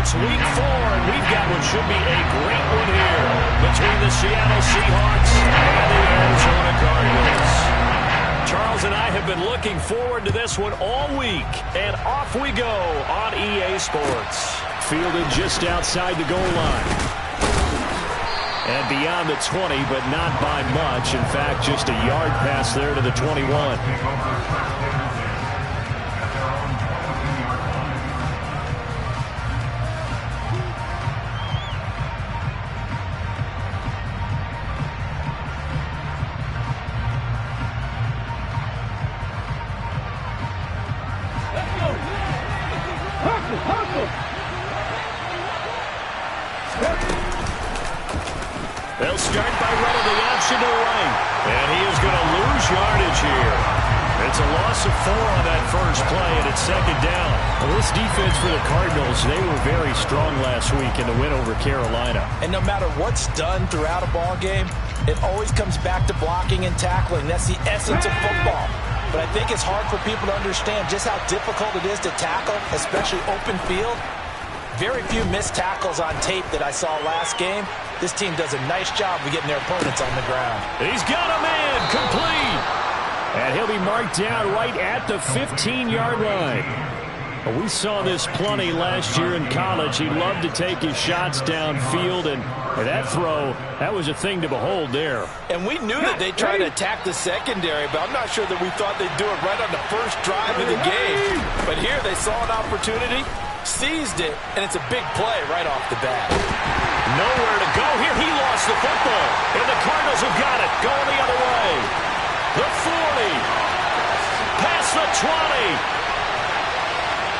It's week 4, and we've got what should be a great one here between the Seattle Seahawks and the Arizona Cardinals. Charles and I have been looking forward to this one all week, and off we go on EA Sports. Fielded just outside the goal line. And beyond the 20, but not by much. In fact, just a yard pass there to the 21. They'll start by running the option to the right. And he is going to lose yardage here. It's a loss of 4 on that first play, and it's second down. Well, this defense for the Cardinals, they were very strong last week in the win over Carolina. And no matter what's done throughout a ball game, it always comes back to blocking and tackling. That's the essence of football. But I think it's hard for people to understand just how difficult it is to tackle, especially open field. Very few missed tackles on tape that I saw last game. This team does a nice job of getting their opponents on the ground. He's got a man complete. And he'll be marked down right at the 15-yard line. We saw this plenty last year in college. He loved to take his shots downfield, and that throw, that was a thing to behold there. And we knew that they'd try to attack the secondary, but I'm not sure that we thought they'd do it right on the first drive of the game. But here they saw an opportunity, seized it, and it's a big play right off the bat. Nowhere to go here. He lost the football, and the Cardinals have got it. Going the other way. The 40. Past the 20.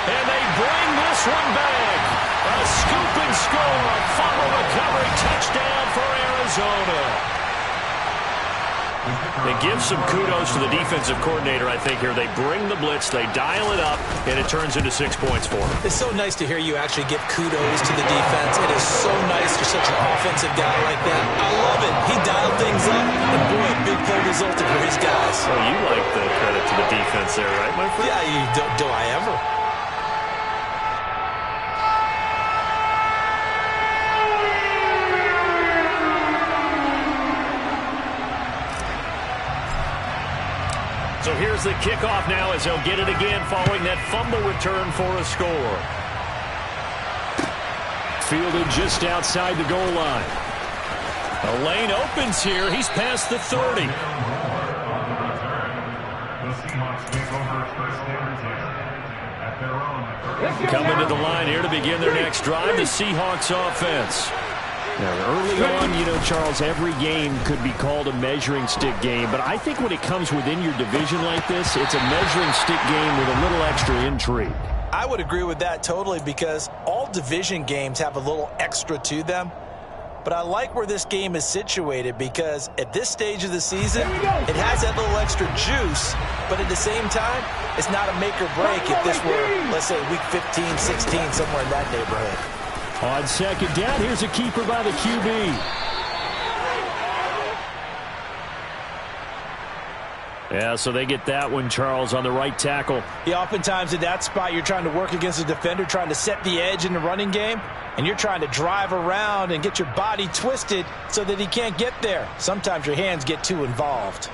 And they bring this one back. A scoop and score. Fumble recovery. Touchdown for Arizona. They give some kudos to the defensive coordinator, I think, here. They bring the blitz, they dial it up, and it turns into 6 points for them. It's so nice to hear you actually give kudos to the defense. It is so nice you're such an offensive guy like that. I love it. He dialed things up, and boy, a big play resulted for his guys. Oh, you like the credit to the defense there, right, my friend? Yeah, do I ever? So here's the kickoff now as he'll get it again following that fumble return for a score. Fielded just outside the goal line. A lane opens here. He's past the 30. Coming to the line here to begin their next drive, the Seahawks offense. Now, early on, you know, Charles, every game could be called a measuring stick game, but I think when it comes within your division like this, it's a measuring stick game with a little extra intrigue. I would agree with that totally because all division games have a little extra to them. But I like where this game is situated because at this stage of the season, it has that little extra juice, but at the same time, it's not a make or break if this were, let's say, week 15, 16, somewhere in that neighborhood. On second down, here's a keeper by the QB. Yeah, so they get that one, Charles, on the right tackle. Yeah, oftentimes in that spot, you're trying to work against a defender, trying to set the edge in the running game, and you're trying to drive around and get your body twisted so that he can't get there. Sometimes your hands get too involved.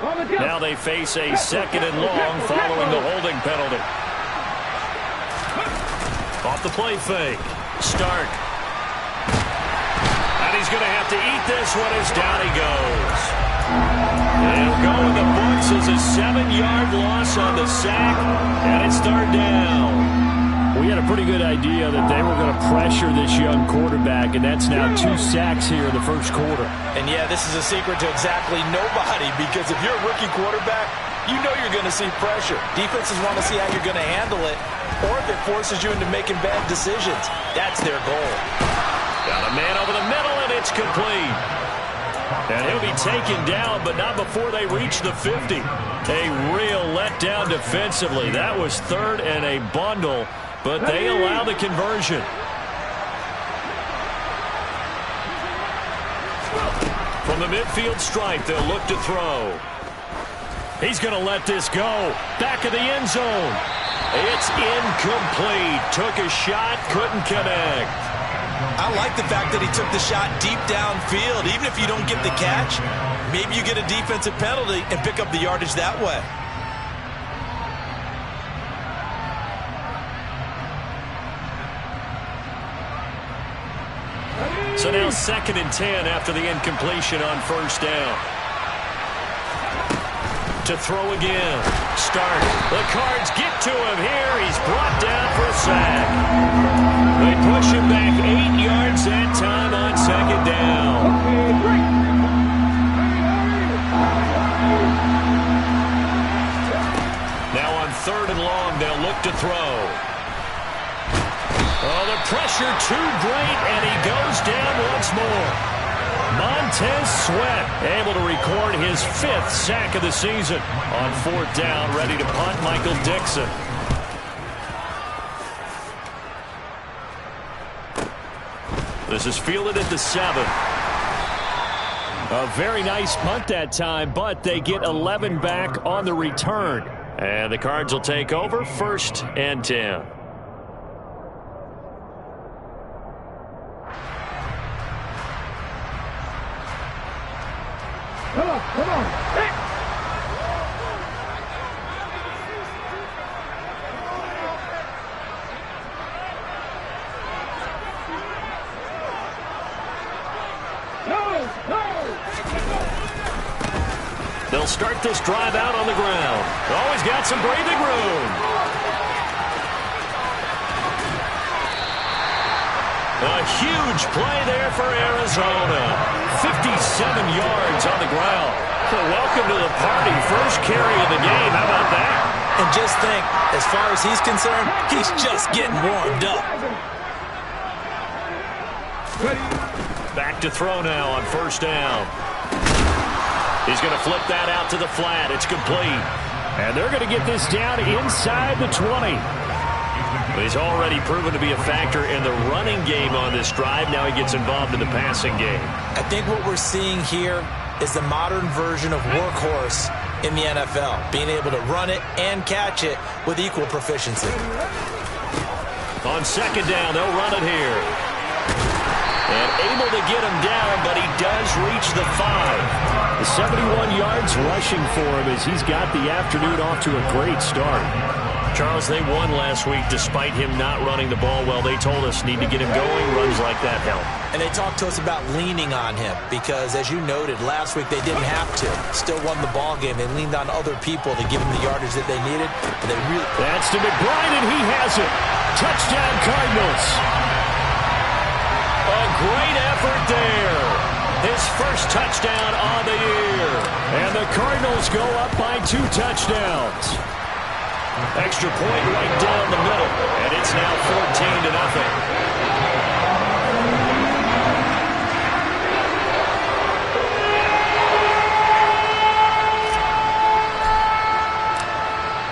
Now they face a second and long following the holding penalty. Off the play fake. Start. And he's going to have to eat this one as down he goes. It'll go in the books as a 7-yard loss on the sack, and it's third down. We had a pretty good idea that they were going to pressure this young quarterback, and that's now 2 sacks here in the first quarter. And, yeah, this is a secret to exactly nobody because if you're a rookie quarterback, you know you're going to see pressure. Defenses want to see how you're going to handle it, or if it forces you into making bad decisions. That's their goal. Got a man over the middle, and it's complete. And he'll be taken down, but not before they reach the 50. A real letdown defensively. That was third and a bundle, but they allow the conversion. From the midfield stripe, they'll look to throw. He's going to let this go. Back of the end zone. It's incomplete. Took a shot, couldn't connect. I like the fact that he took the shot deep downfield. Even if you don't get the catch, maybe you get a defensive penalty and pick up the yardage that way. So now 2nd and 10 after the incompletion on first down. To throw again. Start. The Cards get to him here. He's brought down for a sack. They push him back 8 yards that time on 2nd down. Now on 3rd and long, they'll look to throw. Oh, the pressure too great, and he goes down once more. Montez Sweat able to record his 5th sack of the season. On 4th down, ready to punt, Michael Dixon. This is fielded at the 7. A very nice punt that time, but they get 11 back on the return. And the Cards will take over 1st and 10. Come on. They'll start this drive out on the ground. Always got some breathing room. A huge play there for Arizona. 57 yards on the ground. So welcome to the party. First carry of the game. How about that? And just think, as far as he's concerned, he's just getting warmed up. Back to throw now on first down. He's going to flip that out to the flat. It's complete. And they're going to get this down inside the 20. He's already proven to be a factor in the running game on this drive. Now he gets involved in the passing game. I think what we're seeing here is the modern version of workhorse in the NFL, being able to run it and catch it with equal proficiency. On 2nd down, they'll run it here. And able to get him down, but he does reach the 5. The 71 yards rushing for him as he's got the afternoon off to a great start. Charles, they won last week despite him not running the ball well. They told us need to get him going. Runs like that help. And they talked to us about leaning on him because, as you noted, last week they didn't have to. Still won the ball game. They leaned on other people to give them the yardage that they needed. And they really... That's to McBride, and he has it. Touchdown, Cardinals. A great effort there. His first touchdown on the year. And the Cardinals go up by 2 touchdowns. Extra point right down the middle. And it's now 14-0.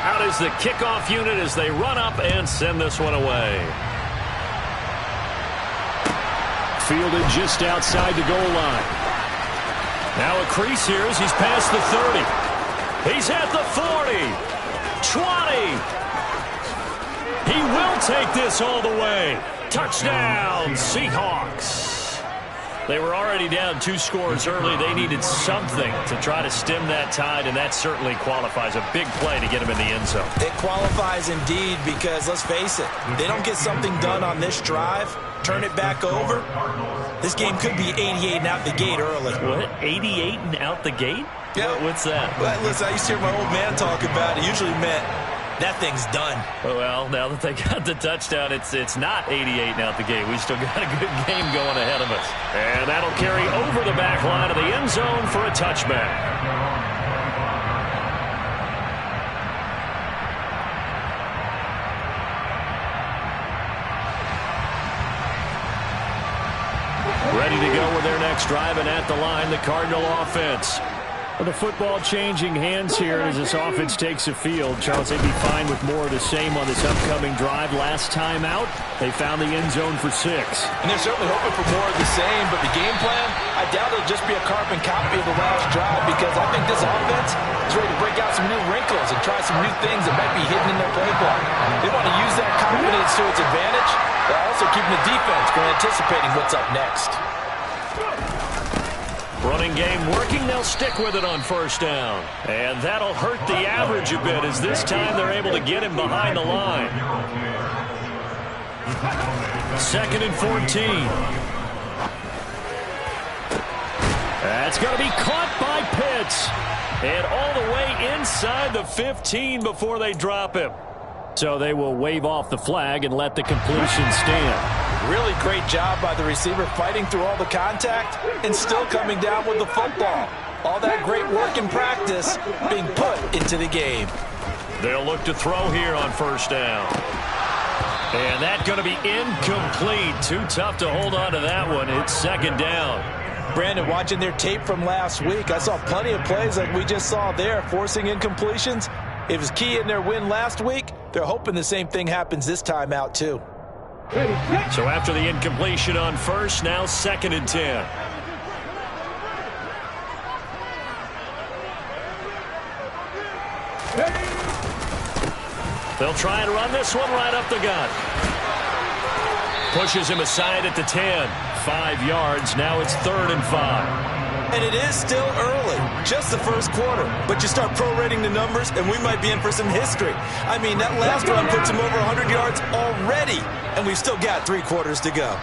Out is the kickoff unit as they run up and send this one away. Fielded just outside the goal line. Now a crease here as he's past the 30. He's at the 40. 20. He will take this all the way. Touchdown, Seahawks. They were already down 2 scores early. They needed something to try to stem that tide, and that certainly qualifies. A big play to get him in the end zone. It qualifies indeed because, let's face it, they don't get something done on this drive, turn it back over, this game could be 88 and out the gate early. What? 88 and out the gate? Yeah. What's that? Well, listen, I used to hear my old man talk about it. Usually meant that thing's done. Well, now that they got the touchdown, it's not 88 and out the gate. We still got a good game going ahead of us. And that'll carry over the back line of the end zone for a touchback. Ready to go with their next drive, and at the line, the Cardinal offense. Well, the football changing hands here as this offense takes the field. Charles, they'd be fine with more of the same on this upcoming drive. Last time out, they found the end zone for 6. And they're certainly hoping for more of the same, but the game plan, I doubt it'll just be a carbon copy of the last drive because I think this offense is ready to break out some new wrinkles and try some new things that might be hidden in their playbook. are anticipating what's up next. Running game working. They'll stick with it on first down. And that'll hurt the average a bit as this time they're able to get him behind the line. 2nd and 14. That's going to be caught by Pitts. And all the way inside the 15 before they drop him. So they will wave off the flag and let the completion stand. Really great job by the receiver fighting through all the contact and still coming down with the football. All that great work in practice being put into the game. They'll look to throw here on first down. And that's going to be incomplete. Too tough to hold on to that one. It's 2nd down. Brandon, watching their tape from last week, I saw plenty of plays like we just saw there, forcing incompletions. It was key in their win last week. They're hoping the same thing happens this time out, too. So after the incompletion on first, now 2nd and 10. They'll try and run this one right up the gut. Pushes him aside at the 10. 5 yards. Now it's 3rd and 5. And it is still early, just the first quarter. But you start prorating the numbers, and we might be in for some history. I mean, that last run puts him over 100 yards already, and we've still got 3 quarters to go.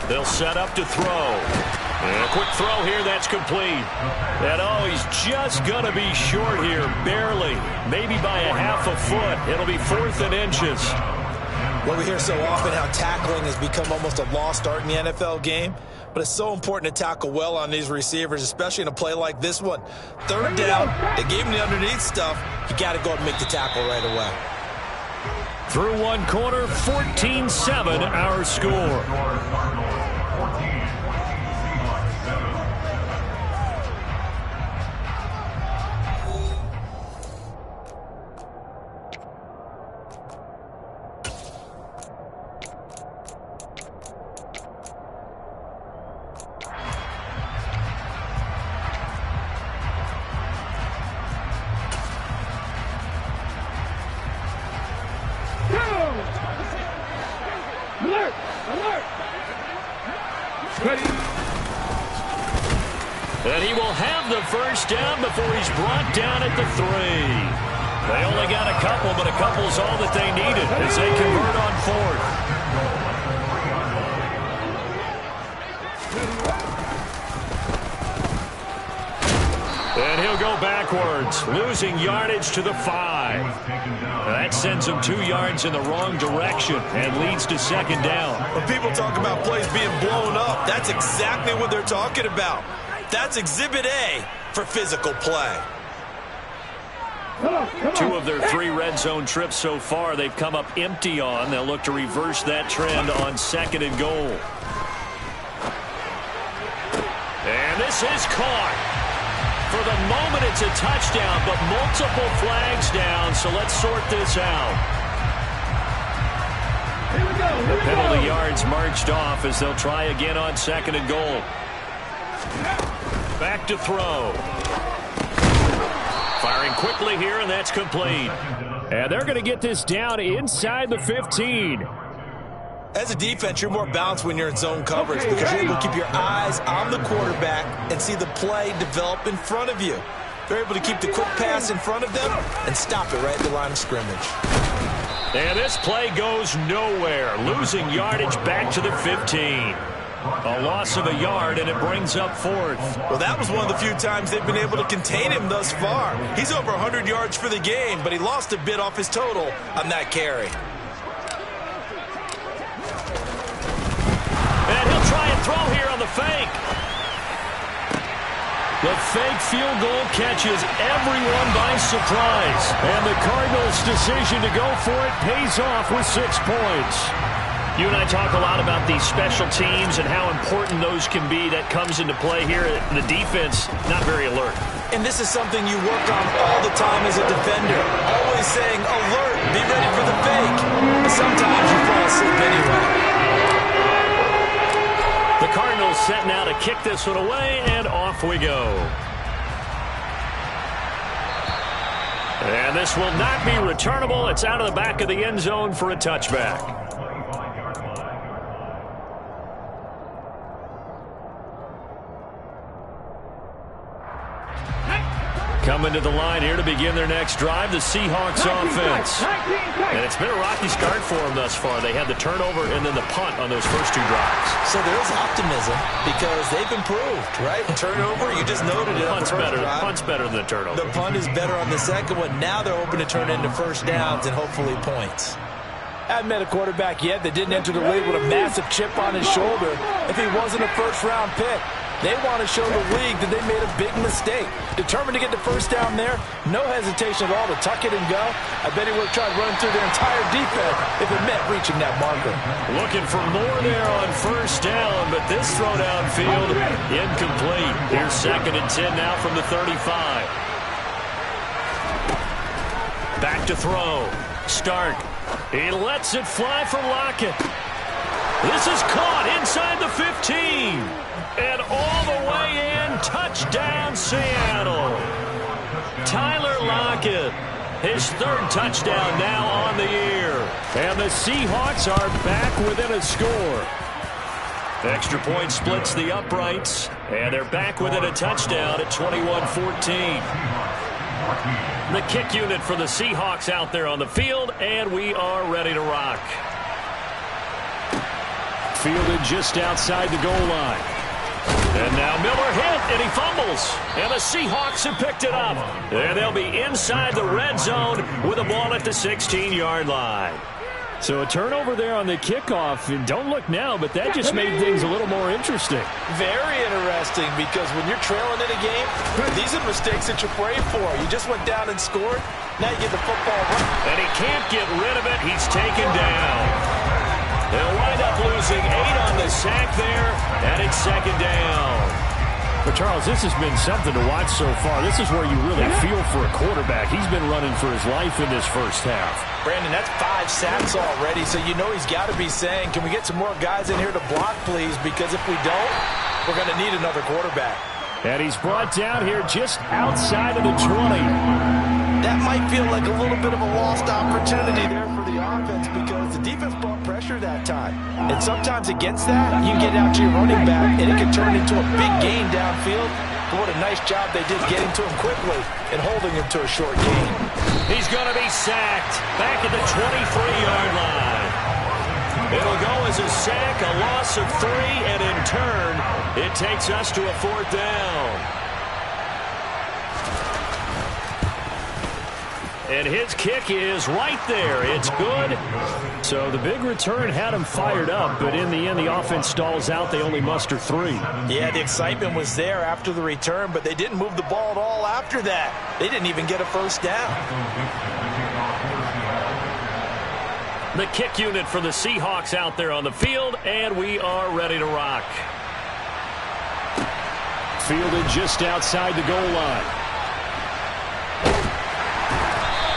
They'll set up to throw. And a quick throw here, that's complete. And oh, he's just going to be short here, barely. Maybe by a half a foot. It'll be 4th and inches. Well, we hear so often how tackling has become almost a lost art in the NFL game. But it's so important to tackle well on these receivers, especially in a play like this one. 3rd down, they gave him the underneath stuff. You got to go and make the tackle right away. Through one quarter, 14-7 our score. And he will have the first down before he's brought down at the 3. They only got a couple, but a couple's all that they needed as they convert on 4th. And he'll go backwards, losing yardage to the 5. That sends him 2 yards in the wrong direction and leads to 2nd down. When people talk about plays being blown up, that's exactly what they're talking about. That's Exhibit A for physical play. 2 of their 3 red zone trips so far they've come up empty on. They'll look to reverse that trend on 2nd and goal. And this is caught. For the moment, it's a touchdown, but multiple flags down, so let's sort this out. The penalty yards marched off as they'll try again on 2nd and goal. Back to throw. Firing quickly here, and that's complete. And they're going to get this down inside the 15. As a defense, you're more balanced when you're in zone coverage because you're able to keep your eyes on the quarterback and see the play develop in front of you. They're able to keep the quick pass in front of them and stop it right at the line of scrimmage. And this play goes nowhere, losing yardage back to the 15. A loss of a yard, and it brings up 4th. Well, that was one of the few times they've been able to contain him thus far. He's over 100 yards for the game, but he lost a bit off his total on that carry. And he'll try and throw here on the fake. The fake field goal catches everyone by surprise. And the Cardinals' decision to go for it pays off with 6 points. You and I talk a lot about these special teams and how important those can be. That comes into play here. The defense, not very alert. And this is something you work on all the time as a defender. Always saying, alert, be ready for the fake. But sometimes you fall asleep anyway. The Cardinals set now to kick this one away, and off we go. And this will not be returnable. It's out of the back of the end zone for a touchback. Coming to the line here to begin their next drive, the Seahawks offense. And it's been a rocky start for them thus far. They had the turnover and then the punt on those first 2 drives. So there is optimism because they've improved, right? Turnover, you just noted it. Punt's better than the turnover. The punt is better on the second one. Now they're hoping to turn into first downs and hopefully points. Haven't met a quarterback yet that didn't enter the league with a massive chip on his shoulder if he wasn't a first-round pick. They want to show the league that they made a big mistake. Determined to get the first down there, no hesitation at all to tuck it and go. I bet he would have tried running through their entire defense if it meant reaching that marker. Looking for more there on first down, but this throw downfield incomplete. Here's 2nd and 10 now from the 35. Back to throw. Stark. He lets it fly for Lockett. This is caught inside the 15. And all the way in, touchdown Seattle. Tyler Lockett, his 3rd touchdown now on the year. And the Seahawks are back within a score. Extra point splits the uprights, and they're back within a touchdown at 21-14. The kick unit for the Seahawks out there on the field, and we are ready to rock. Fielded just outside the goal line. And now Miller hit, and he fumbles. And the Seahawks have picked it up. And they'll be inside the red zone with the ball at the 16-yard line. So a turnover there on the kickoff. And don't look now, but that just made things a little more interesting. Very interesting, because when you're trailing in a game, these are mistakes that you pray for. You just went down and scored. Now you get the football right. And he can't get rid of it. He's taken down. They'll wind up losing 8 on the sack there, and it's 2nd down. But, Charles, this has been something to watch so far. This is where you really feel for a quarterback. He's been running for his life in this first half. Brandon, that's 5 sacks already, so you know he's got to be saying, can we get some more guys in here to block, please? Because if we don't, we're going to need another quarterback. And he's brought down here just outside of the 20. That might feel like a little bit of a lost opportunity there for the offense because the defense brought pressure that time. And sometimes against that, you get out to your running back, and it can turn into a big gain downfield. But what a nice job they did getting to him quickly and holding him to a short gain. He's going to be sacked back at the 23-yard line. It'll go as a sack, a loss of 3, and in turn, it takes us to a 4th down. And his kick is right there. It's good. So the big return had him fired up, but in the end, the offense stalls out. They only muster 3. Yeah, the excitement was there after the return, but they didn't move the ball at all after that. They didn't even get a first down. The kick unit for the Seahawks out there on the field, and we are ready to rock. Fielded just outside the goal line.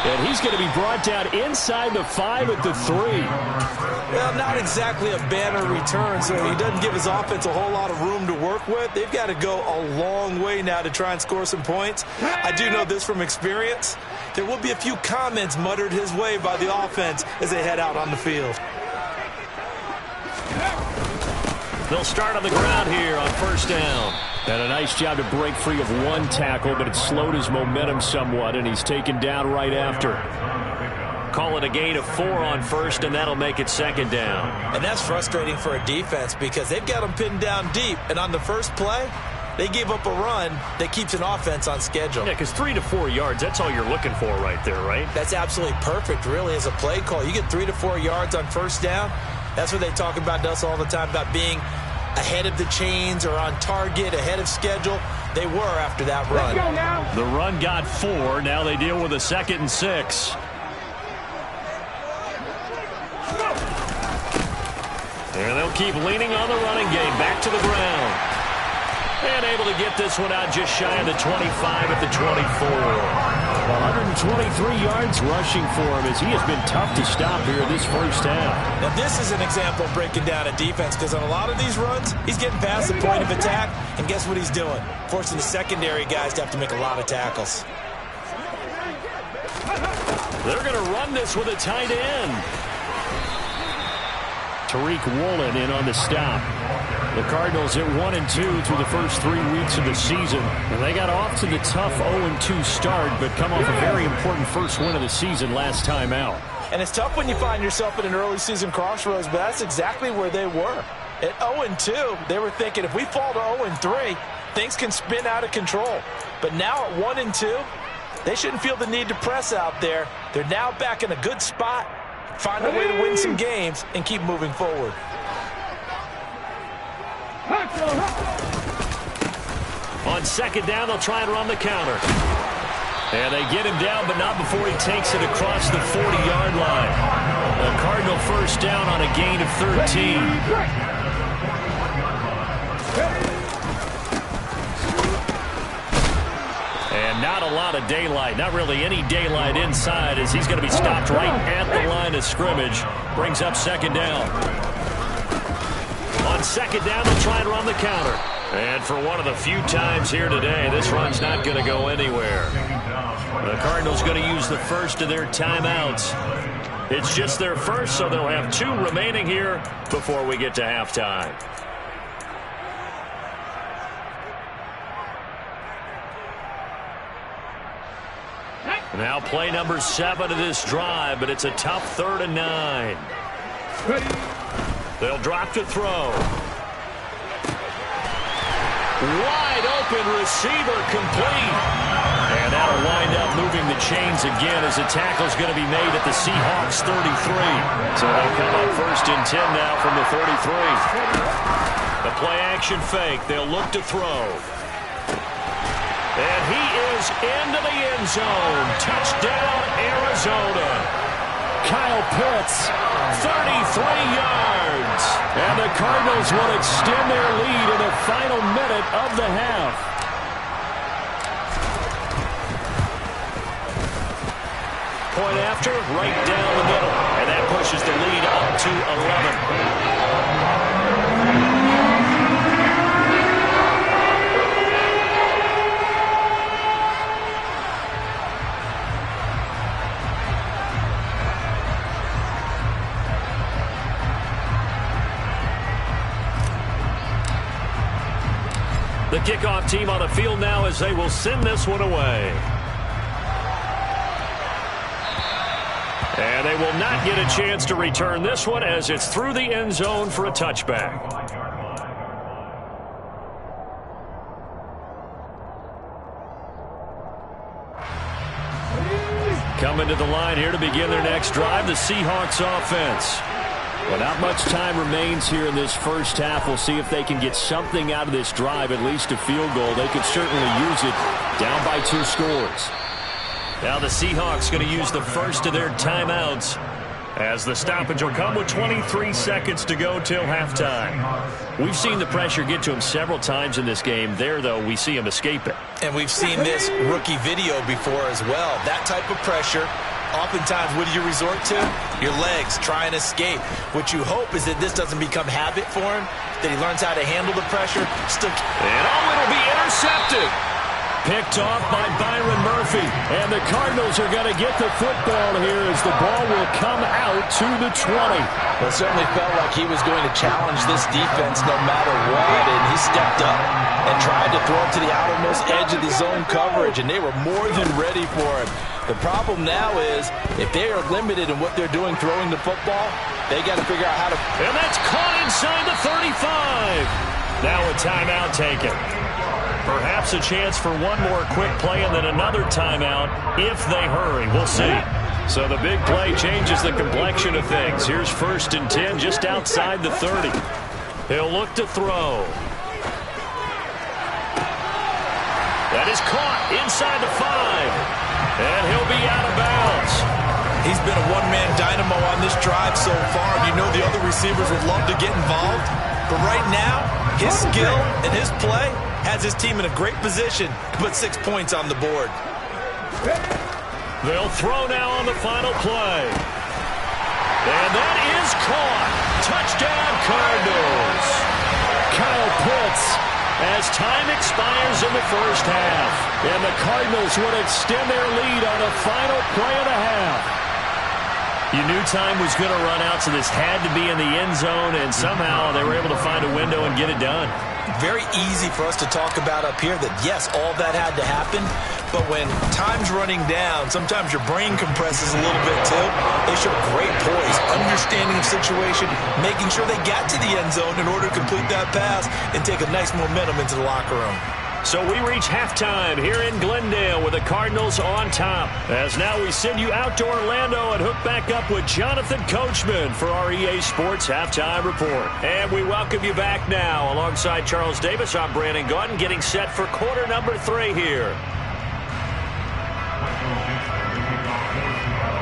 And he's going to be brought down inside the 5 at the 3. Well, not exactly a banner return, so he doesn't give his offense a whole lot of room to work with. They've got to go a long way now to try and score some points. I do know this from experience. There will be a few comments muttered his way by the offense as they head out on the field. They'll start on the ground here on first down. And a nice job to break free of 1 tackle, but it slowed his momentum somewhat, and he's taken down right after. Call it a gain of 4 on first, and that'll make it 2nd down. And that's frustrating for a defense because they've got them pinned down deep, and on the first play, they gave up a run that keeps an offense on schedule. Yeah, because 3 to 4 yards, that's all you're looking for right there, right? That's absolutely perfect, really, as a play call. You get 3 to 4 yards on first down. That's what they talk about to us all the time, about being ahead of the chains or on target, ahead of schedule. They were after that run. The run got 4. Now they deal with a 2nd and 6. And they'll keep leaning on the running game. Back to the ground. And able to get this one out just shy of the 25 at the 24. 123 yards rushing for him as he has been tough to stop here this first half. Now this is an example of breaking down a defense because on a lot of these runs, he's getting past the point of attack, and guess what he's doing? Forcing the secondary guys to have to make a lot of tackles. They're going to run this with a tight end. Tariq Woolen in on the stop. The Cardinals at 1-2 through the first 3 weeks of the season. And they got off to the tough 0-2 start, but come off a very important first win of the season last time out. And it's tough when you find yourself at an early season crossroads, but that's exactly where they were. At 0-2, they were thinking if we fall to 0-3, things can spin out of control. But now at 1-2, they shouldn't feel the need to press out there. They're now back in a good spot, find a way to win some games, and keep moving forward. On second down, they'll try and run the counter. And they get him down, but not before he takes it across the 40-yard line. A Cardinal first down on a gain of 13. And not a lot of daylight, not really any daylight inside, as he's going to be stopped right at the line of scrimmage. Brings up second down. On second down, they'll try and run the counter. And for one of the few times here today, this run's not going to go anywhere. The Cardinals going to use the first of their timeouts. It's just their first, so they'll have 2 remaining here before we get to halftime. Now play number 7 of this drive, but it's a tough 3rd and 9. They'll drop to throw. Wide open receiver complete. And that'll wind up moving the chains again as the tackle's going to be made at the Seahawks 33. So they'll come up first and 10 now from the 33. The play action fake. They'll look to throw. And he is into the end zone. Touchdown, Arizona. Kyle Pitts, 33 yards. And the Cardinals will extend their lead in the final minute of the half. Point after, right down the middle. And that pushes the lead up to 11. The kickoff team on the field now as they will send this one away. And they will not get a chance to return this one as it's through the end zone for a touchback. Coming to the line here to begin their next drive, the Seahawks offense. Well, not much time remains here in this first half. We'll see if they can get something out of this drive, at least a field goal. They could certainly use it, down by 2 scores. Now the Seahawks going to use the first of their timeouts as the stoppage will come with 23 seconds to go till halftime. We've seen the pressure get to him several times in this game. There, though, we see him escape it. And we've seen this rookie video before as well. That type of pressure, oftentimes, what do you resort to? Your legs, try and escape. What you hope is that this doesn't become habit for him, that he learns how to handle the pressure. And it'll be intercepted. Picked off by Byron Murphy. And the Cardinals are going to get the football here as the ball will come out to the 20. Well, it certainly felt like he was going to challenge this defense no matter what, and he stepped up and tried to throw it to the outermost edge of the zone coverage, and they were more than ready for him. The problem now is if they are limited in what they're doing throwing the football, they got to figure out how to... And that's caught inside the 35. Now a timeout taken. Perhaps a chance for one more quick play and then another timeout if they hurry. We'll see. So the big play changes the complexion of things. Here's 1st and 10 just outside the 30. He'll look to throw. That is caught inside the 5. And he'll be out of bounds. He's been a one-man dynamo on this drive so far. You know the other receivers would love to get involved. But right now, his skill and his play has his team in a great position to put 6 points on the board. They'll throw now on the final play. And that is caught. Touchdown, Cardinals. Kyle Pitts as time expires in the first half. And the Cardinals would extend their lead on the final play of the half. You knew time was going to run out, so this had to be in the end zone, and somehow they were able to find a window and get it done. Very easy for us to talk about up here that, yes, all that had to happen, but when time's running down, sometimes your brain compresses a little bit too. They showed great poise, understanding of situation, making sure they got to the end zone in order to complete that pass and take a nice momentum into the locker room. So we reach halftime here in Glendale with the Cardinals on top. As now we send you out to Orlando and hook back up with Jonathan Coachman for our EA Sports Halftime Report. And we welcome you back now. Alongside Charles Davis, I'm Brandon Gaudin, getting set for quarter number 3 here.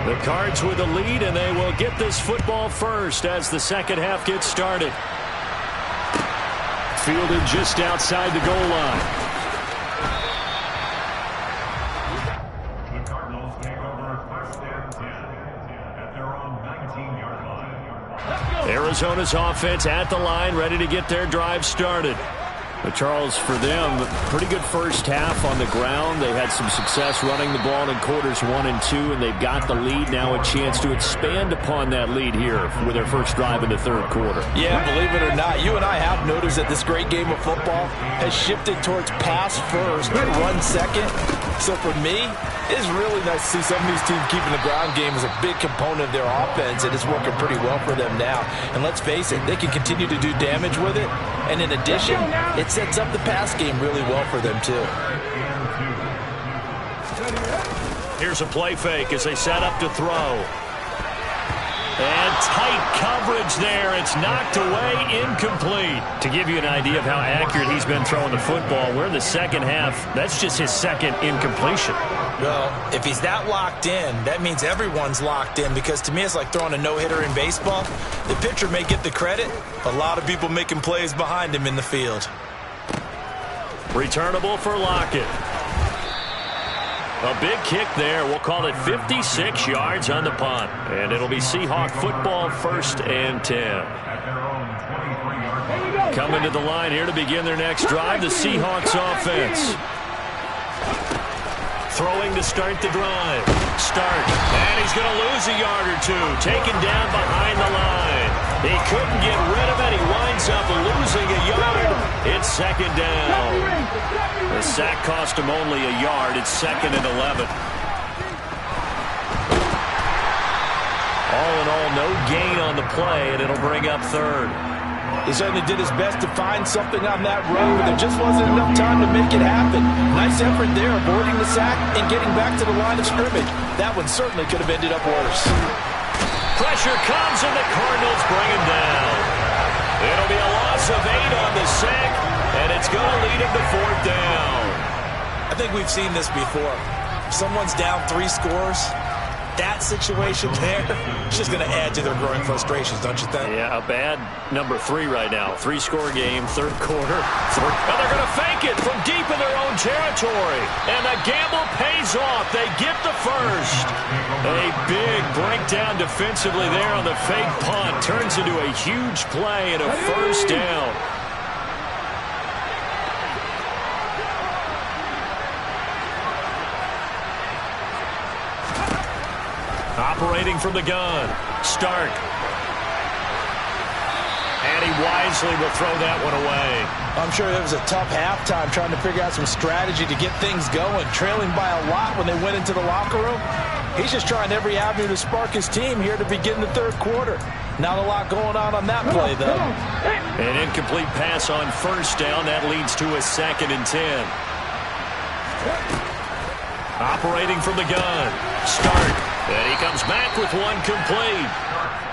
The Cards with the lead, and they will get this football first as the second half gets started. Fielded just outside the goal line. Arizona's offense at the line, ready to get their drive started. But Charles, for them, pretty good first half on the ground. They had some success running the ball in quarters 1 and 2, and they've got the lead now, a chance to expand upon that lead here with their first drive in the third quarter. Yeah, believe it or not, you and I have noticed that this great game of football has shifted towards pass first, run second. So for me, it's really nice to see some of these teams keeping the ground game as a big component of their offense, and it's working pretty well for them now. And let's face it, they can continue to do damage with it. And in addition, it sets up the pass game really well for them, too. Here's a play fake as they set up to throw. And tight coverage there. It's knocked away, incomplete. To give you an idea of how accurate he's been throwing the football, we're in the second half. That's just his second incompletion. Well, if he's that locked in, that means everyone's locked in, because to me it's like throwing a no-hitter in baseball. The pitcher may get the credit, a lot of people making plays behind him in the field. Returnable for Lockett. A big kick there. We'll call it 56 yards on the punt. And it'll be Seahawk football, 1st and 10. Coming to the line here to begin their next drive, the Seahawks offense. Throwing to start the drive. And he's going to lose a yard or two. Taken down behind the line. He couldn't get rid of it. He winds up losing a yard. It's 2nd down. The sack cost him only a yard. It's 2nd and 11. All in all, no gain on the play, and it'll bring up 3rd. He certainly did his best to find something on that run, but there just wasn't enough time to make it happen. Nice effort there, avoiding the sack and getting back to the line of scrimmage. That one certainly could have ended up worse. Pressure comes, and the Cardinals bring him down. It'll be a loss of 8 on the sack, and it's going to lead him to 4th down. I think we've seen this before. If someone's down 3 scores, that situation there is just going to add to their growing frustrations, don't you think? Yeah, a bad number 3 right now. 3-score game, 3rd quarter. And they're going to fake it from deep in their own territory. And the gamble pays off. They get the first. A big breakdown defensively there on the fake punt. Turns into a huge play and a 1st down. Operating from the gun. Stark. And he wisely will throw that one away. I'm sure it was a tough halftime trying to figure out some strategy to get things going. Trailing by a lot when they went into the locker room. He's just trying every avenue to spark his team here to begin the 3rd quarter. Not a lot going on that play, though. An incomplete pass on 1st down. That leads to a 2nd and 10. Operating from the gun. Stark. And he comes back with one complete.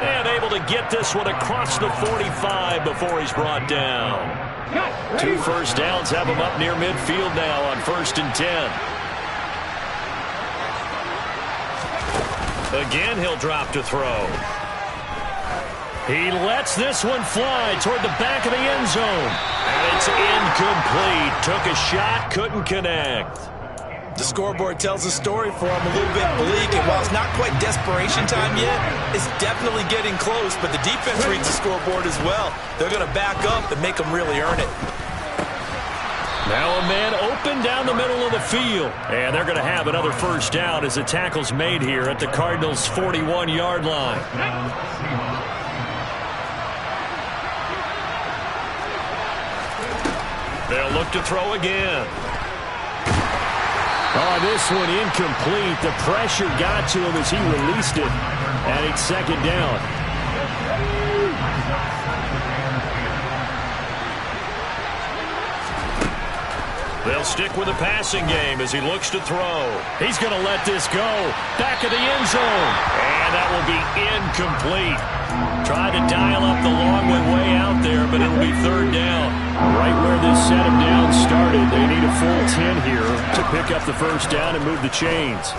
And able to get this one across the 45 before he's brought down. 2 first downs have him up near midfield now on 1st and 10. Again, he'll drop to throw. He lets this one fly toward the back of the end zone. And it's incomplete. Took a shot, couldn't connect. The scoreboard tells a story for him, a little bit bleak, and while it's not quite desperation time yet, it's definitely getting close, but the defense reads the scoreboard as well. They're going to back up and make them really earn it. Now a man open down the middle of the field. And they're going to have another first down as the tackle's made here at the Cardinals' 41-yard line. They'll look to throw again. Oh, this one incomplete. The pressure got to him as he released it. And it's second down. They'll stick with the passing game as he looks to throw. He's going to let this go. Back of the end zone. And that will be incomplete. Tried to dial up the long way out there, but it'll be third down. Right where this set him down started, they need a full 10 here to pick up the first down and move the chains.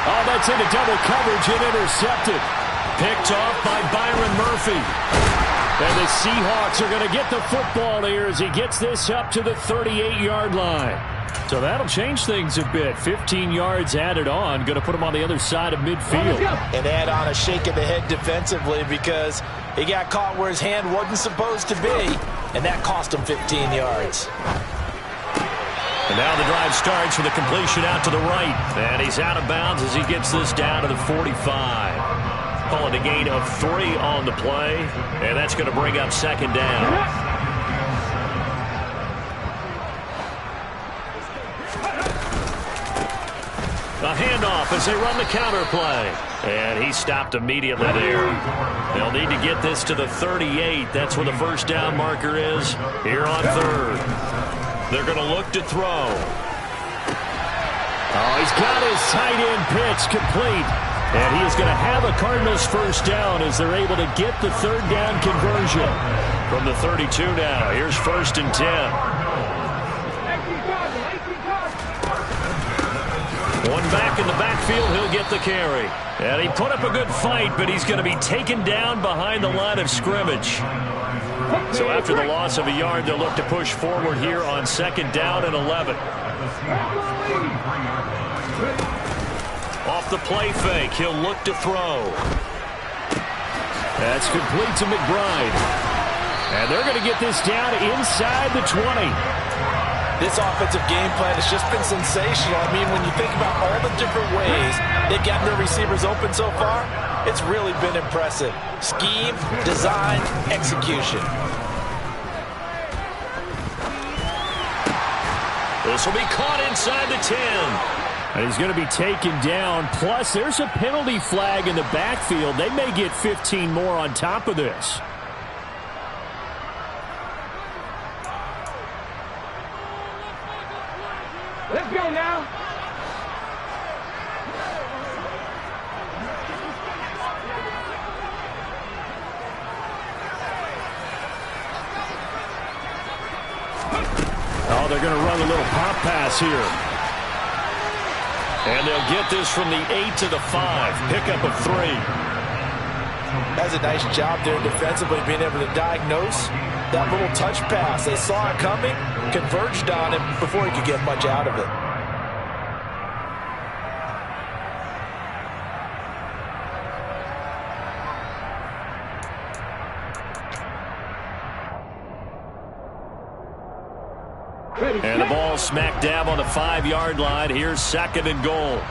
Oh, that's into double coverage and intercepted. Picked off by Byron Murphy. And the Seahawks are going to get the football here as he gets this up to the 38-yard line. So that'll change things a bit. 15 yards added on. Going to put him on the other side of midfield. And add on a shake of the head defensively because he got caught where his hand wasn't supposed to be. And that cost him 15 yards. And now the drive starts with a completion out to the right. And he's out of bounds as he gets this down to the 45. Calling a gain of 3 on the play. And that's going to bring up second down. A handoff as they run the counter play. And he stopped immediately there. They'll need to get this to the 38. That's where the first down marker is here on third. They're going to look to throw. Oh, he's got his tight end pitch complete. And he is going to have a Cardinals first down as they're able to get the third down conversion. From the 32 now, here's first and 10. One back in the backfield, he'll get the carry. And he put up a good fight, but he's going to be taken down behind the line of scrimmage. So after the loss of a yard, they'll look to push forward here on second down and 11. Off the play fake, he'll look to throw. That's complete to McBride. And they're going to get this down inside the 20. This offensive game plan has just been sensational. I mean, when you think about all the different ways they've gotten their receivers open so far, it's really been impressive. Scheme, design, execution. This will be caught inside the 10. And he's going to be taken down. Plus, there's a penalty flag in the backfield. They may get 15 more on top of this. Let's go now. Oh, they're going to run a little pop pass here. And they'll get this from the 8 to the 5. Pickup of 3. That's a nice job there defensively, being able to diagnose that little touch pass. They saw it coming, converged on him before he could get much out of it. And the ball smack dab on the 5-yard line. Here's second and goal.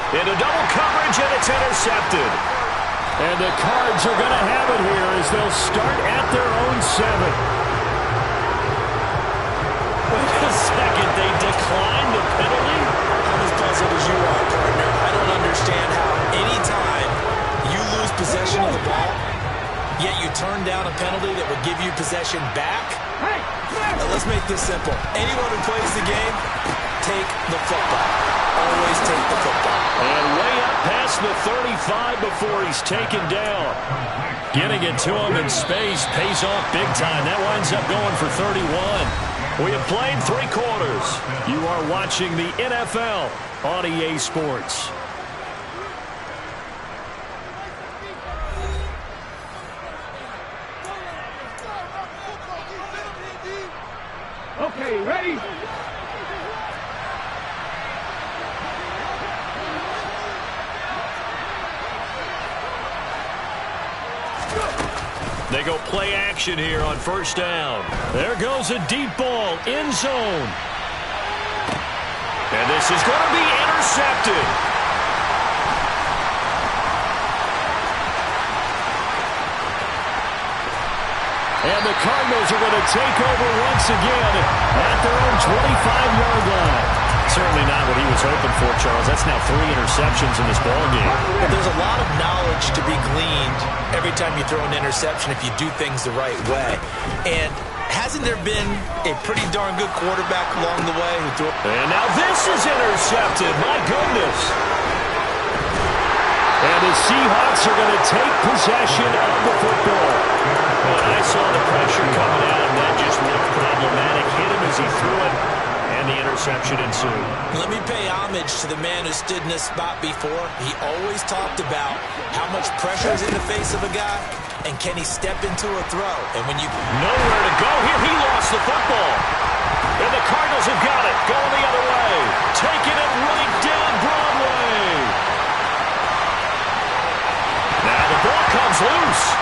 Into double coverage, and it's intercepted. And the Cards are going to have it here as they'll start at their own 7. Wait a second, they declined the penalty? I'm as puzzled as you are, partner. I don't understand how anytime you lose possession of the ball, yet you turn down a penalty that would give you possession back. Now, let's make this simple. Anyone who plays the game, take the football. Always take the football. And way up past the 35 before he's taken down. Getting it to him in space pays off big time. That winds up going for 31. We have played 3 quarters. You are watching the NFL on EA Sports. Okay, ready? go play action here on first down. There goes a deep ball, end zone. And this is going to be intercepted. And the Cardinals are going to take over once again at their own 25-yard line. Certainly not what he was hoping for, Charles. That's now 3 interceptions in this ballgame. But there's a lot of knowledge to be gleaned every time you throw an interception if you do things the right way. And hasn't there been a pretty darn good quarterback along the way who threw? And now this is intercepted. My goodness. And the Seahawks are going to take possession of the football. When I saw the pressure coming at him, that just looked problematic. Hit him as he threw it, and the interception ensued. Let me pay homage to the man who stood in this spot before. He always talked about how much pressure is in the face of a guy, and can he step into a throw. And when you... Nowhere to go here. He lost the football. And the Cardinals have got it. Going the other way. Taking it right down Broadway. Now the ball comes loose.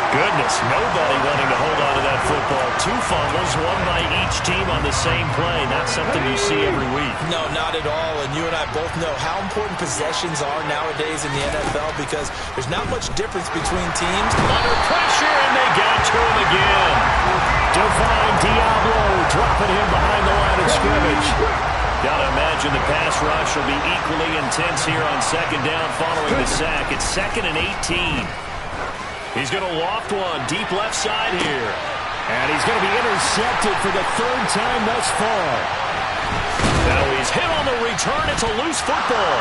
Goodness, nobody wanting to hold on to that football. 2 fumbles, one by each team on the same play. Not something you see every week. No, not at all. And you and I both know how important possessions are nowadays in the NFL because there's not much difference between teams. Under pressure, and they got to him again. Define Diablo, dropping him behind the line of scrimmage. Got to imagine the pass rush will be equally intense here on second down following the sack. It's 2nd and 18. He's going to loft one deep left side here. And he's going to be intercepted for the 3rd time thus far. Now he's hit on the return. It's a loose football.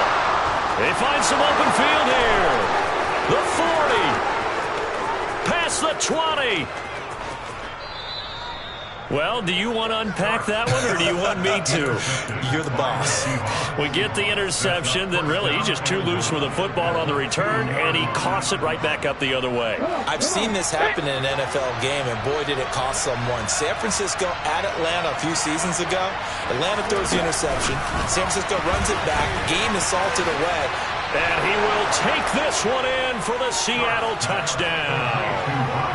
They find some open field here. The 40. Past the 20. Well, do you want to unpack that one, or do you want me to? You're the boss. We get the interception, then really he's just too loose with the football on the return, and he coughs it right back up the other way. I've seen this happen in an NFL game, and boy, did it cost someone. San Francisco at Atlanta a few seasons ago. Atlanta throws the interception. San Francisco runs it back. Game is salted away. And he will take this one in for the Seattle touchdown.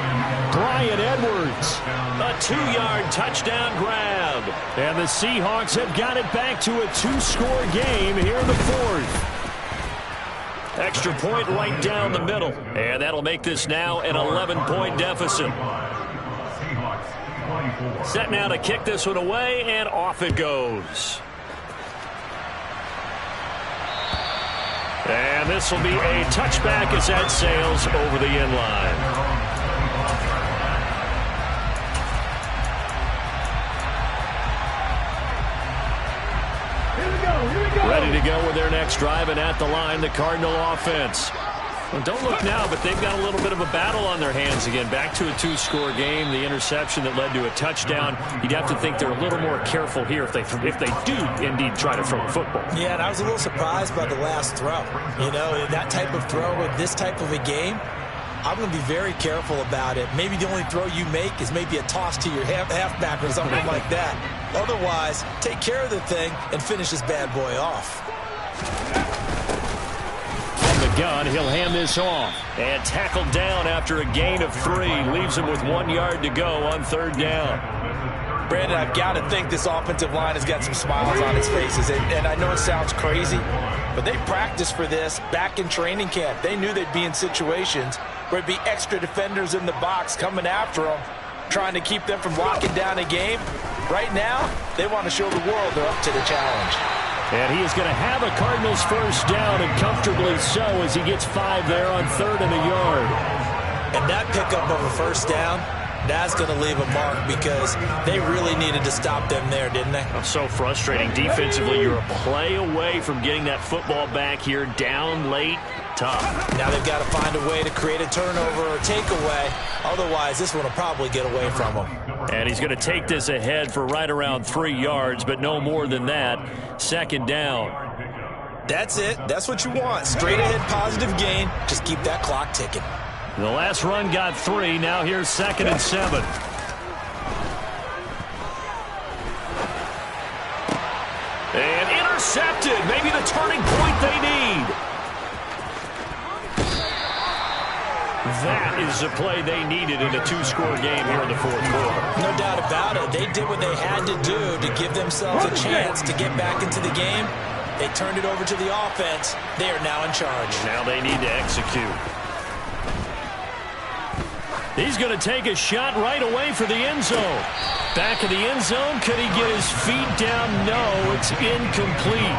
Bryan Edwards, a 2-yard touchdown grab. And the Seahawks have got it back to a 2-score game here in the 4th. Extra point right down the middle. And that'll make this now an 11-point deficit. Set now to kick this one away, and off it goes. And this will be a touchback as that sails over the end line. Ready to go with their next drive, and at the line, the Cardinal offense. Well, don't look now, but they've got a little bit of a battle on their hands again. Back to a 2-score game. The interception that led to a touchdown. You'd have to think they're a little more careful here if they do indeed try to throw a football. Yeah, and I was a little surprised by the last throw. You know, that type of throw with this type of a game, I'm going to be very careful about it. Maybe the only throw you make is maybe a toss to your halfback or something like that. Otherwise, take care of the thing and finish this bad boy off. From the gun, he'll hand this off. And tackled down after a gain of 3. Leaves him with 1 yard to go on 3rd down. Brandon, I've got to think this offensive line has got some smiles on its faces. And I know it sounds crazy, but they practiced for this back in training camp. They knew they'd be in situations where it'd be extra defenders in the box coming after them, trying to keep them from locking down a game. Right now, they want to show the world they're up to the challenge. And he is going to have a Cardinals first down, and comfortably so, as he gets 5 there on 3rd and a yard. And that pickup of a first down, that's going to leave a mark because they really needed to stop them there, didn't they? So frustrating. Defensively, you're a play away from getting that football back here, down late. Tough. Now they've got to find a way to create a turnover or takeaway. Otherwise, this one will probably get away from them. And he's going to take this ahead for right around 3 yards, but no more than that. 2nd down. That's it. That's what you want. Straight ahead positive gain. Just keep that clock ticking. The last run got 3. Now here's 2nd and 7. And intercepted. Maybe the turning point they need. that is the play they needed in a two-score game here in the fourth quarter. No doubt about it. They did what they had to do to give themselves a chance to get back into the game. They turned it over to the offense. They are now in charge. Now they need to execute. He's going to take a shot right away for the end zone. Back of the end zone. Could he get his feet down? No, it's incomplete.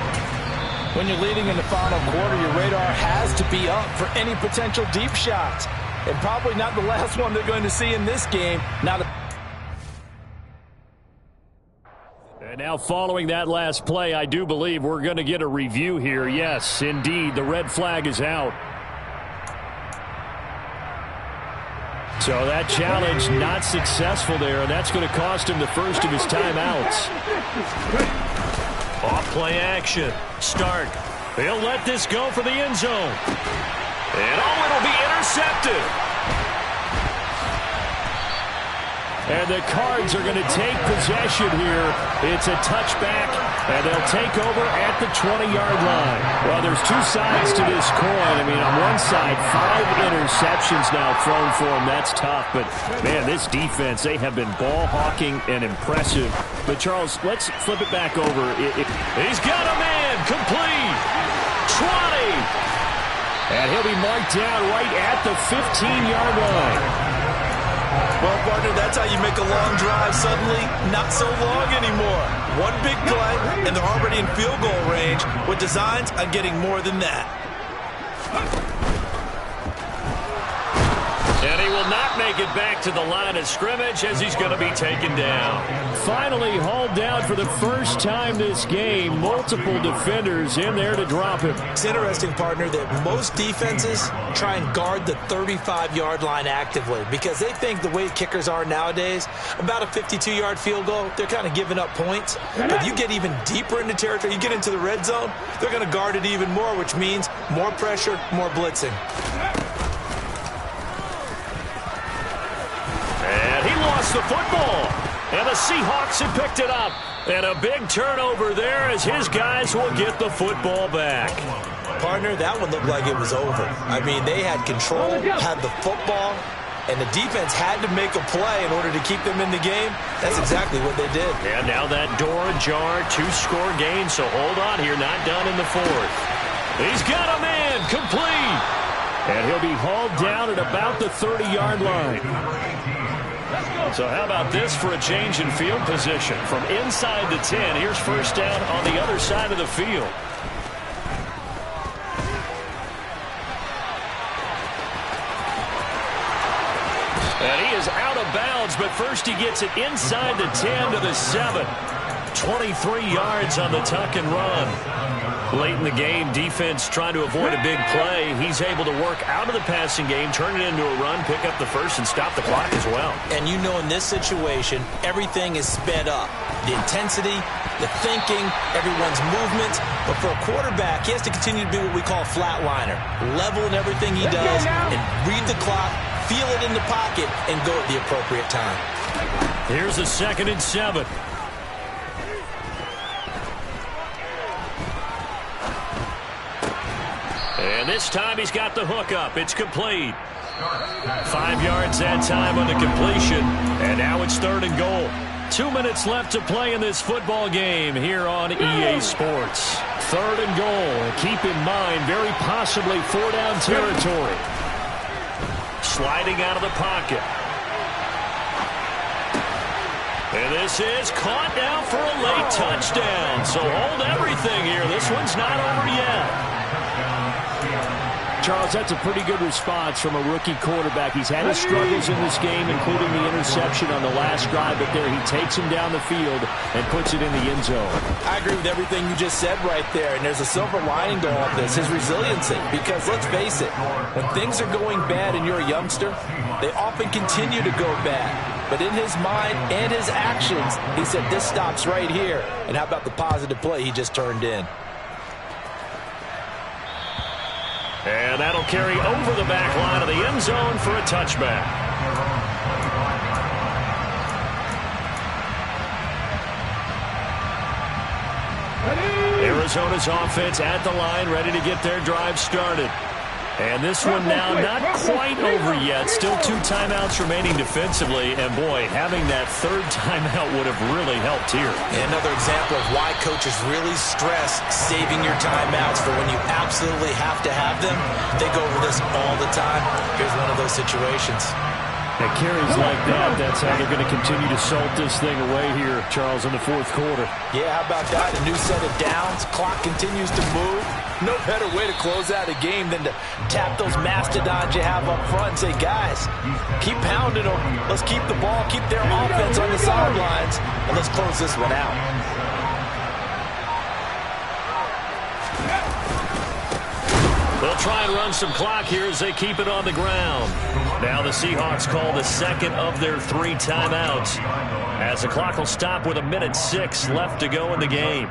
When you're leading in the final quarter, your radar has to be up for any potential deep shots. And probably not the last one they're going to see in this game. And now following that last play, I do believe we're going to get a review here. Yes, indeed, the red flag is out. So that challenge not successful there, and that's going to cost him the first of his timeouts. Off play action. Start. He'll let this go for the end zone. And it'll be intercepted. And the Cards are going to take possession here. It's a touchback, and they'll take over at the 20-yard line. Well, there's two sides to this coin. I mean, on one side, 5 interceptions now thrown for him. That's tough. But, man, this defense, they have been ball hawking and impressive. But, Charles, let's flip it back over. He's got a man. Complete. 20. And he'll be marked down right at the 15-yard line. Well, partner, that's how you make a long drive suddenly not so long anymore. One big play, and they're already in field goal range with designs on getting more than that. And he will not make it back to the line of scrimmage as he's going to be taken down. Finally hauled down for the first time this game. Multiple defenders in there to drop him. It's interesting, partner, that most defenses try and guard the 35-yard line actively because they think the way kickers are nowadays, about a 52-yard field goal, they're kind of giving up points. But you get even deeper into territory, you get into the red zone, they're going to guard it even more, which means more pressure, more blitzing. And he lost the football. And the Seahawks have picked it up. And a big turnover there as his guys will get the football back. Partner, that one looked like it was over. I mean, they had control, had the football, and the defense had to make a play in order to keep them in the game. That's exactly what they did. And now that door ajar, 2-score game, so hold on here, not done in the fourth. He's got a man, complete. And he'll be hauled down at about the 30-yard line. So how about this for a change in field position? From inside the 10, here's first down on the other side of the field. And he is out of bounds, but first he gets it inside the 10 to the 7. 23 yards on the tuck and run. Late in the game, defense trying to avoid a big play. He's able to work out of the passing game, turn it into a run, pick up the first, and stop the clock as well. And you know in this situation, everything is sped up. The intensity, the thinking, everyone's movement. But for a quarterback, he has to continue to be what we call a flatliner. Level in everything he does and read the clock, feel it in the pocket, and go at the appropriate time. Here's a 2nd and 7. And this time he's got the hook up. It's complete. 5 yards that time on the completion. And now it's 3rd and goal. 2 minutes left to play in this football game here on EA Sports. 3rd and goal. Keep in mind, very possibly 4-down territory. Sliding out of the pocket. And this is caught now for a late touchdown. So hold everything here. This one's not over yet. Charles, that's a pretty good response from a rookie quarterback. He's had his struggles in this game, including the interception on the last drive, but there he takes him down the field and puts it in the end zone. I agree with everything you just said right there, and there's a silver lining to all of this, his resiliency. Because let's face it, when things are going bad and you're a youngster, they often continue to go bad. But in his mind and his actions, he said, this stops right here. And how about the positive play he just turned in? And that'll carry over the back line of the end zone for a touchback. Arizona's offense at the line, ready to get their drive started. And this one now not quite over yet. Still 2 timeouts remaining defensively. And, boy, having that third timeout would have really helped here. Another example of why coaches really stress saving your timeouts for when you absolutely have to have them. They go over this all the time. Here's one of those situations. At carries like that, that's how they're going to continue to salt this thing away here, Charles, in the fourth quarter. Yeah, how about that? A new set of downs. Clock continues to move. No better way to close out a game than to tap those mastodons you have up front and say, guys, keep pounding them. Let's keep the ball, keep their offense on the sidelines, and let's close this one out. They'll try and run some clock here as they keep it on the ground. Now the Seahawks call the second of their 3 timeouts, as the clock will stop with 1:06 left to go in the game.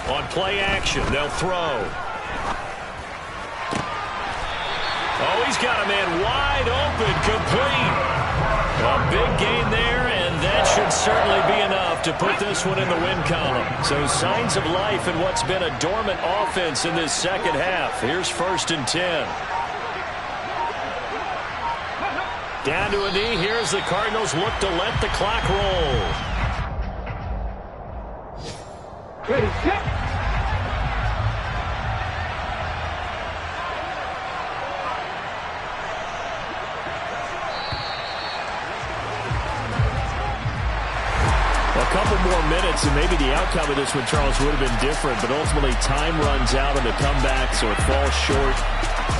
On play action, they'll throw. Oh, he's got a man wide open, complete. A big gain there, and that should certainly be enough to put this one in the win column. So signs of life in what's been a dormant offense in this second half. Here's 1st and 10. Down to a knee. Here's the Cardinals look to let the clock roll. Ready, set. A couple more minutes, and maybe the outcome of this one, Charles, would have been different. But ultimately, time runs out on the comeback, so it falls short.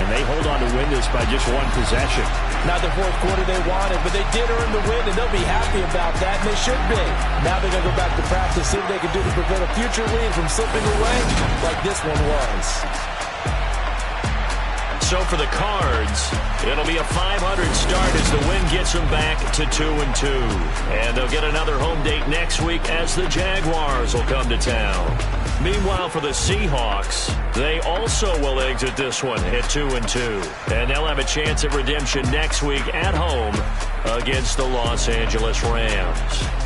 And they hold on to win this by just 1 possession. Not the fourth quarter they wanted, but they did earn the win, and they'll be happy about that, and they should be. Now they're going to go back to practice, see what they can do to prevent a future lead from slipping away like this one was. So for the Cards, it'll be a 500 start as the win gets them back to 2-2. And they'll get another home date next week as the Jaguars will come to town. Meanwhile, for the Seahawks, they also will exit this one at 2-2. And they'll have a chance at redemption next week at home against the Los Angeles Rams.